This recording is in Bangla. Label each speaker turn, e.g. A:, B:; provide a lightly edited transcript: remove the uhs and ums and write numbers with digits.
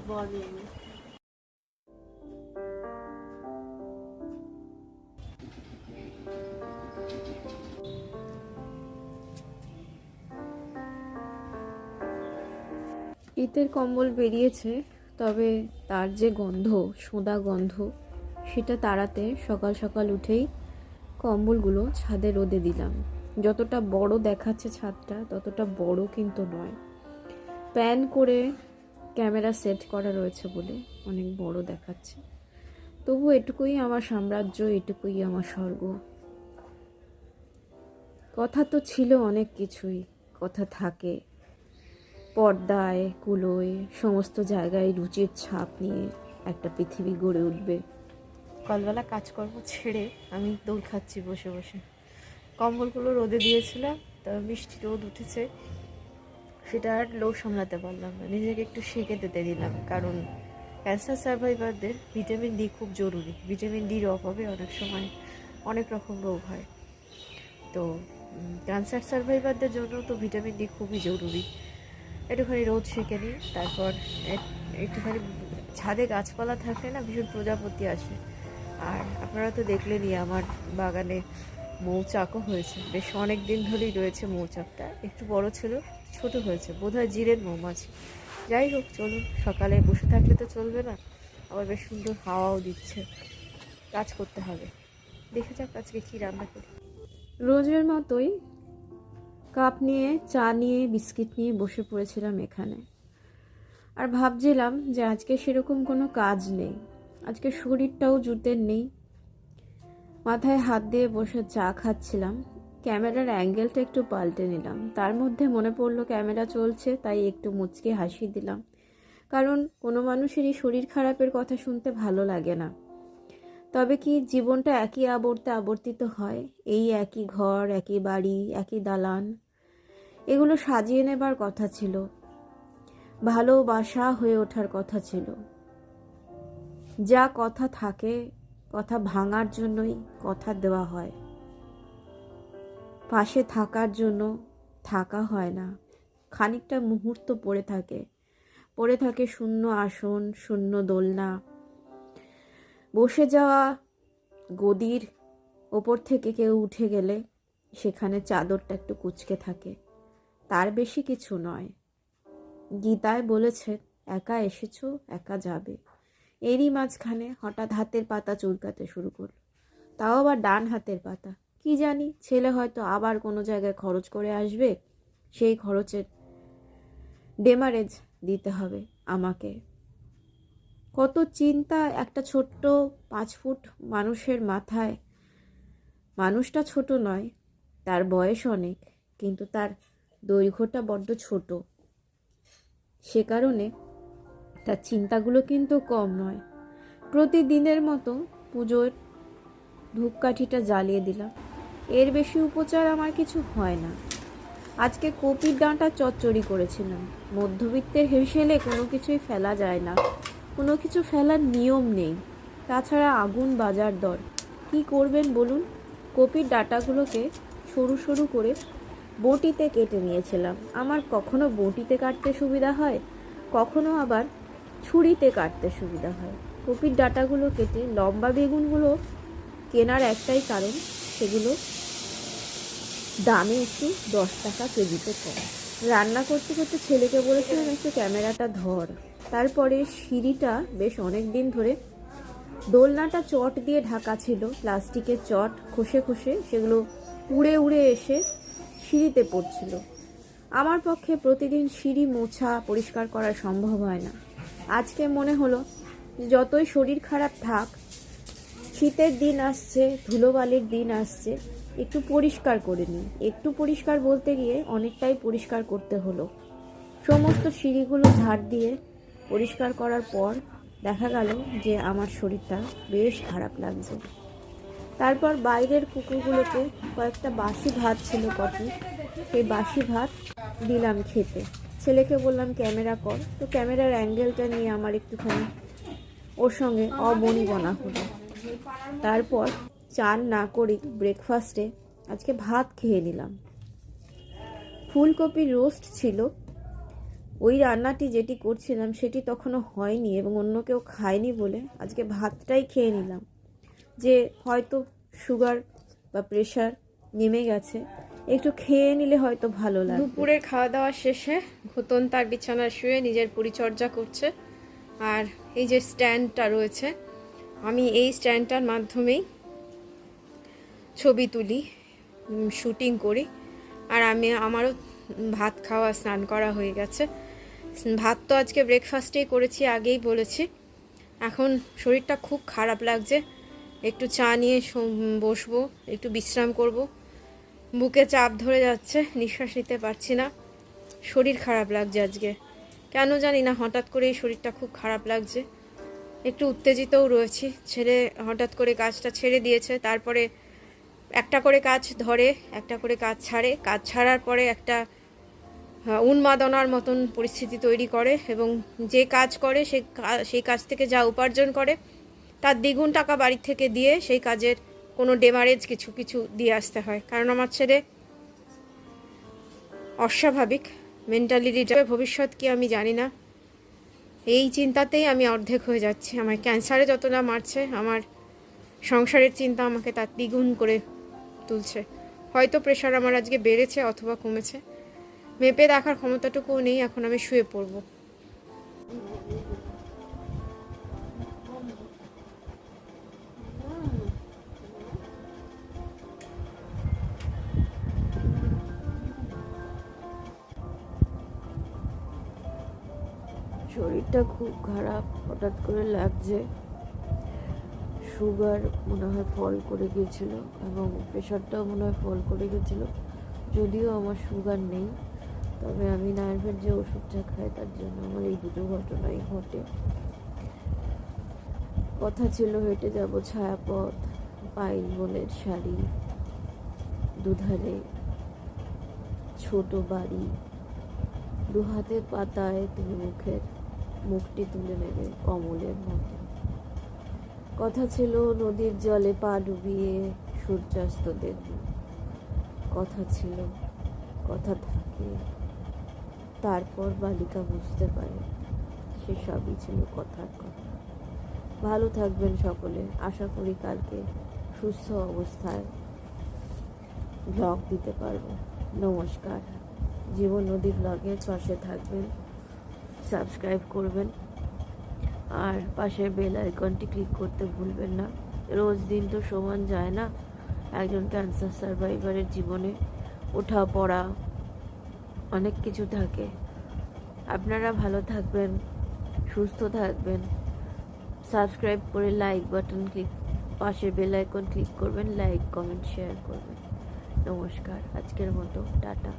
A: মর্নিং। শীতের কম্বল বেরিয়েছে, তবে তার যে গন্ধ, সোঁদা গন্ধ, সেটা তাড়াতে সকাল সকাল উঠেই কম্বলগুলো ছাদে রোদে দিলাম। যতটা বড় দেখাচ্ছে ছাদটা, ততটা বড় কিন্তু নয়। প্যান করে ক্যামেরা সেট করা রয়েছে বলে অনেক বড় দেখাচ্ছে, তবু এটুকুই আমার সাম্রাজ্য, এটুকুই আমার স্বর্গ। কথা তো ছিল অনেক কিছুই, কথা থাকে পর্দায়, কুলোয়, সমস্ত জায়গায় রুচির ছাপ নিয়ে একটা পৃথিবী গড়ে উঠবে। সকালবেলা কাজকর্ম ছেড়ে আমি দৌড় খাচ্ছি বসে বসে। কম্বলগুলো রোদে দিয়েছিলাম, তবে মিষ্টি রোদ উঠেছে, সেটা আর লোভ সামলাতে পারলাম না, নিজেকে একটু সেঁকে দিতে দিলাম। কারণ ক্যান্সার সার্ভাইভারদের ভিটামিন ডি খুব জরুরি। ভিটামিন ডির অভাবে অনেক সময় অনেক রকম রোগ হয়। তো ক্যান্সার সার্ভাইভারদের জন্য তো ভিটামিন ডি খুবই জরুরি। একটুখানি রোদ সেঁকে নিই, তারপর একটুখানি ছাদে গাছপালা থাকলে না ভীষণ প্রজাপতি আসে। আর আপনারা তো দেখলেনই আমার বাগানে মৌচাকও হয়েছে, বেশ অনেক দিন ধরেই রয়েছে মৌচাকটা। একটু বড় ছিল, ছোট হয়েছে, বোধহয় জিরের মৌমাছি। যাই হোক, চলুন, সকালে বসে থাকলে তো চলবে না, আবার বেশ সুন্দর হাওয়াও দিচ্ছে, কাজ করতে হবে। দেখে যাক আজকে কী রান্না করি। রোজের মতোই কাপ নিয়ে, চা নিয়ে, বিস্কিট নিয়ে বসে পড়েছিলাম এখানে। আর ভাবছিলাম যে আজকে সেরকম কোনো কাজ নেই, আজকে শরীরটাও জুতের নেই। মাথায় হাত দিয়ে বসে চা খাচ্ছিলাম, ক্যামেরার অ্যাঙ্গেলটা একটু পাল্টে নিলাম। তার মধ্যে মনে পড়লো ক্যামেরা চলছে, তাই একটু মুচকে হাসি দিলাম। কারণ কোনো মানুষেরই শরীর খারাপের কথা শুনতে ভালো লাগে না। তবে কি জীবনটা একই আবর্তে আবর্তিত হয়? এই একই ঘর, একই বাড়ি, একই দালান, এগুলো সাজিয়ে নেবার কথা ছিল, ভালোবাসা হয়ে ওঠার কথা ছিল। যা কথা থাকে, কথা ভাঙার জন্যই কথা দেওয়া হয়, পাশে থাকার জন্য থাকা হয় না। খানিকটা মুহূর্ত পড়ে থাকে শূন্য আসন, শূন্য দোলনা। বসে যাওয়া গদির ওপর থেকে কেউ উঠে গেলে সেখানে চাদরটা একটু কুঁচকে থাকে, তার বেশি কিছু নয়। গীতায় বলেছে, একা এসেছো, একা যাবে। এরই মাঝখানে হঠাৎ হাতের পাতা চুলকাতে শুরু করলো, তাও আবার ডান হাতের পাতা। কি জানি, ছেলে হয়তো আবার কোনো জায়গায় খরচ করে আসবে, সেই খরচের ডেমারেজ দিতে হবে আমাকে। কত চিন্তা একটা ছোট্ট 5 ফুট মানুষের মাথায়। মানুষটা ছোট নয়, তার বয়স অনেক, কিন্তু তার দৈর্ঘ্যটা বড্ড ছোট। সে কারণে তার চিন্তাগুলো কিন্তু কম নয়। প্রতিদিনের মতো পুজোর ধূপকাঠিটা জ্বালিয়ে দিলাম। এর বেশি উপচার আমার কিছু হয় না। আজকে কপির ডাঁটা চচ্চড়ি করেছিলাম। মধ্যবিত্তের হেসেলে কোনো কিছুই ফেলা যায় না, কোনো কিছু ফেলার নিয়ম নেই। তাছাড়া আগুন বাজার দর, কি করবেন বলুন? কপির ডাঁটাগুলোকে সরু সরু করে বটিতে কেটে নিয়েছিলাম। আমার কখনো বটিতে কাটতে সুবিধা হয়, কখনো আবার ছুরিতে কাটতে সুবিধা হয়। কপির ডাঁটাগুলো কেটে, লম্বা বেগুনগুলো কেনার একটাই কারণ, সেগুলো দামে একটু 10 টাকা কেজিতে কম। রান্না করতে করতে ছেলেকে বলেছিলাম একটু ক্যামেরাটা ধর। তারপরে সিঁড়িটা বেশ অনেক দিন ধরে, দোলনাটা চট দিয়ে ঢাকা ছিল, প্লাস্টিকের চট খসে খসে সেগুলো উড়ে উড়ে এসে সিঁড়িতে পড়ছিল। আমার পক্ষে প্রতিদিন সিঁড়ি মোছা পরিষ্কার করা সম্ভব হয় না। আজকে মনে হলো যতই শরীর খারাপ থাক, শীতের দিন আসছে, ধুলোবালির দিন আসছে, একটু পরিষ্কার করে নিই। একটু পরিষ্কার বলতে গিয়ে অনেকটাই পরিষ্কার করতে হলো। সমস্ত সিঁড়িগুলো ঝাড় দিয়ে পরিষ্কার করার পর দেখা গেল যে আমার শরীরটা বেশ খারাপ লাগছে। তারপর বাইরের কুকুরগুলোকে কয়েকটা বাসি ভাত ছিল কটি, সেই বাসি ভাত দিলাম খেতে। ছেলেকে বললাম ক্যামেরা কর, তো ক্যামেরার অ্যাঙ্গেলটা নিয়ে আমার একটুখানি ওর সঙ্গে অবনিবনা হলো। তারপর চান না করি ব্রেকফাস্টে আজকে ভাত খেয়ে নিলাম। ফুলকপির রোস্ট ছিল, ওই রান্নাটি যেটি করছিলাম সেটি তখনও হয়নি এবং অন্য কেউ খায়নি বলে আজকে ভাতটাই খেয়ে নিলাম, যে হয়তো সুগার বা প্রেশার নেমে গেছে, একটু খেয়ে নিলে হয়তো ভালো লাগে। দুপুরের খাওয়া দাওয়া শেষে ঘোতন তার বিছানায় শুয়ে নিজের পরিচর্যা করছে। আর এই যে স্ট্যান্ডটা রয়েছে, আমি এই স্ট্যান্ডটার মাধ্যমেই ছবি তুলি, শুটিং করি। আর আমারও ভাত খাওয়া, স্নান করা হয়ে গেছে। ভাত তো আজকে ব্রেকফাস্টেই করেছি, আগেই বলেছি। এখন শরীরটা খুব খারাপ লাগছে, একটু চা নিয়ে বসবো, একটু বিশ্রাম করব। বুকে চাপ ধরে যাচ্ছে, নিঃশ্বাস নিতে পারছি না, শরীর খারাপ লাগছে আজকে, কেন জানি না হঠাৎ করে এই শরীরটা খুব খারাপ লাগছে। একটু উত্তেজিতও রয়েছি। ছেলে হঠাৎ করে কাজটা ছেড়ে দিয়েছে, তারপরে একটা করে কাজ ধরে, একটা করে কাজ ছাড়ে, কাজ ছাড়ার পরে একটা উন্মাদনার মতন পরিস্থিতি তৈরি করে এবং যে কাজ করে সেই কাজ থেকে যা উপার্জন করে তার দ্বিগুণ টাকা বাড়ি থেকে দিয়ে সেই কাজের কোনো ডেমারেজ কিছু দিয়ে আসতে হয়। কারণ আমার ছেলে অস্বাভাবিক মেন্টালিটিটা, ভবিষ্যৎ কি আমি জানি না, এই চিন্তাতেই আমি অর্ধেক হয়ে যাচ্ছি। আমার ক্যান্সারে যতটা মারছে, আমার সংসারের চিন্তা আমাকে তার দ্বিগুণ করে তুলছে। হয়তো প্রেশার আমার আজকে বেড়েছে অথবা কমেছে, মেপে দেখার ক্ষমতাটুকুও নেই। এখন আমি শুয়ে পড়ব। শরীরটা খুব খারাপ হঠাৎ করে লাগছে। সুগার মনে হয় ফল করে গিয়েছিল এবং প্রেশারটাও মনে হয় ফল করে গেছিল। যদিও আমার সুগার নেই, তবে আমি নার্ভের যে ওষুধটা খাই তার জন্য আমার এই দুটো ঘটনাই ঘটে। কথা ছিল হেঁটে যাব ছায়াপথ, পাইন বনের শাড়ি, দুধারে ছোট বাড়ি, দুহাতের পাতায় তুমি মুখটি তুলে নেবে কমলের মতো। কথা ছিল নদীর জলে পা ডুবিয়ে সূর্যাস্ত দেখব। কথা ছিল, কথা থাকে, তারপর বালিকা বুঝতে পারে সেসবই ছিল কথার কথা। ভালো থাকবেন সকলে। আশা করি কালকে সুস্থ অবস্থায় ব্লগ দিতে পারবো। নমস্কার। জীবন নদী ব্লগের পাশে থাকবেন, সাবস্ক্রাইব করবেন আর পাশের বেল আইকনটি ক্লিক করতে ভুলবেন না। রোজ দিন তো সমান যায় না, একজন ক্যান্সার সার্ভাইভারের জীবনে ওঠা পড়া অনেক কিছু থাকে। আপনারা ভালো থাকবেন, সুস্থ থাকবেন, সাবস্ক্রাইব করে লাইক বাটন ক্লিক, পাশের বেল আইকন ক্লিক করবেন, লাইক কমেন্ট শেয়ার করবেন। নমস্কার, আজকের মতো টাটা।